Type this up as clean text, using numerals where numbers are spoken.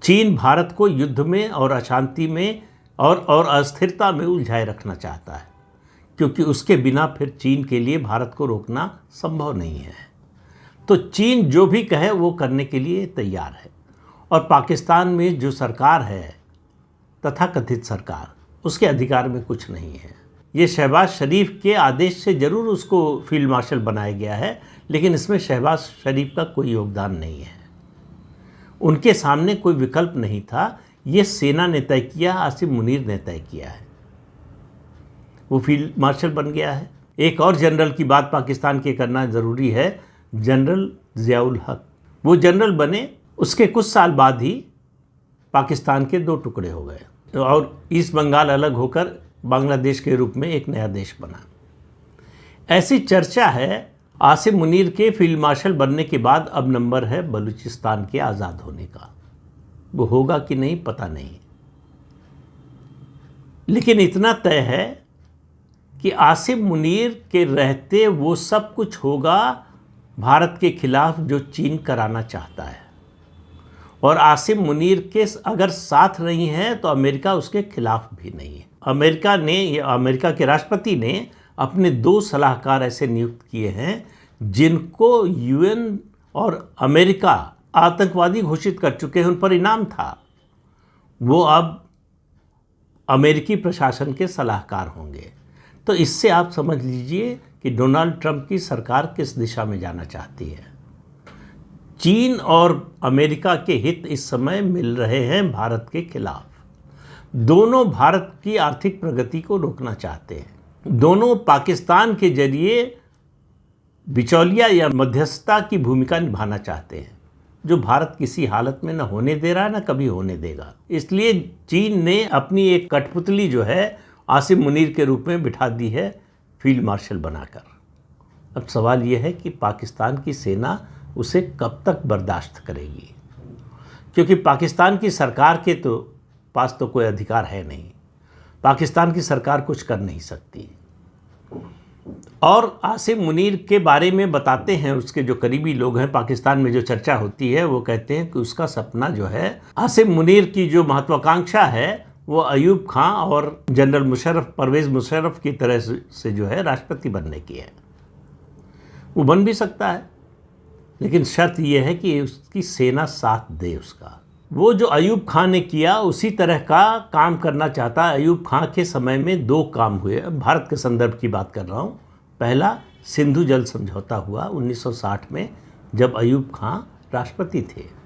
चीन भारत को युद्ध में और अशांति में और अस्थिरता में उलझाए रखना चाहता है, क्योंकि उसके बिना फिर चीन के लिए भारत को रोकना संभव नहीं है। तो चीन जो भी कहे वो करने के लिए तैयार है, और पाकिस्तान में जो सरकार है, तथाकथित सरकार, उसके अधिकार में कुछ नहीं है। ये शहबाज शरीफ के आदेश से ज़रूर उसको फील्ड मार्शल बनाया गया है, लेकिन इसमें शहबाज शरीफ का कोई योगदान नहीं है। उनके सामने कोई विकल्प नहीं था। ये सेना ने तय किया, आसिम मुनीर ने तय किया है, वो फील्ड मार्शल बन गया है। एक और जनरल की बात पाकिस्तान के करना ज़रूरी है, जनरल ज़ियाउल हक। वो जनरल बने, उसके कुछ साल बाद ही पाकिस्तान के 2 टुकड़े हो गए और ईस्ट बंगाल अलग होकर बांग्लादेश के रूप में एक नया देश बना। ऐसी चर्चा है आसिम मुनीर के फील्ड मार्शल बनने के बाद अब नंबर है बलूचिस्तान के आज़ाद होने का। वो होगा कि नहीं पता नहीं, लेकिन इतना तय है कि आसिम मुनीर के रहते वो सब कुछ होगा भारत के खिलाफ जो चीन कराना चाहता है, और आसिम मुनीर के अगर साथ नहीं है तो अमेरिका उसके खिलाफ भी नहीं है। अमेरिका के राष्ट्रपति ने अपने 2 सलाहकार ऐसे नियुक्त किए हैं जिनको यूएन और अमेरिका आतंकवादी घोषित कर चुके हैं, उन पर इनाम था। वो अब अमेरिकी प्रशासन के सलाहकार होंगे। तो इससे आप समझ लीजिए कि डोनाल्ड ट्रंप की सरकार किस दिशा में जाना चाहती है। चीन और अमेरिका के हित इस समय मिल रहे हैं भारत के खिलाफ। दोनों भारत की आर्थिक प्रगति को रोकना चाहते हैं। दोनों पाकिस्तान के जरिए बिचौलिया या मध्यस्थता की भूमिका निभाना चाहते हैं, जो भारत किसी हालत में न होने दे रहा है, न कभी होने देगा। इसलिए चीन ने अपनी एक कठपुतली जो है आसिम मुनीर के रूप में बिठा दी है फील्ड मार्शल बनाकर। अब सवाल यह है कि पाकिस्तान की सेना उसे कब तक बर्दाश्त करेगी, क्योंकि पाकिस्तान की सरकार के पास तो कोई अधिकार है नहीं। पाकिस्तान की सरकार कुछ कर नहीं सकती। और आसिम मुनीर के बारे में बताते हैं उसके जो करीबी लोग हैं, पाकिस्तान में जो चर्चा होती है, वो कहते हैं कि उसका सपना जो है, आसिम मुनीर की जो महत्वाकांक्षा है, वो अयूब खां और जनरल मुशर्रफ, परवेज़ मुशर्रफ की तरह से जो है राष्ट्रपति बनने की है। वो बन भी सकता है, लेकिन शर्त यह है कि उसकी सेना साथ दे उसका। वो जो अयूब खां ने किया उसी तरह का काम करना चाहता है। अयूब खां के समय में 2 काम हुए, भारत के संदर्भ की बात कर रहा हूँ। पहला, सिंधु जल समझौता हुआ 1960 में, जब अयूब खां राष्ट्रपति थे।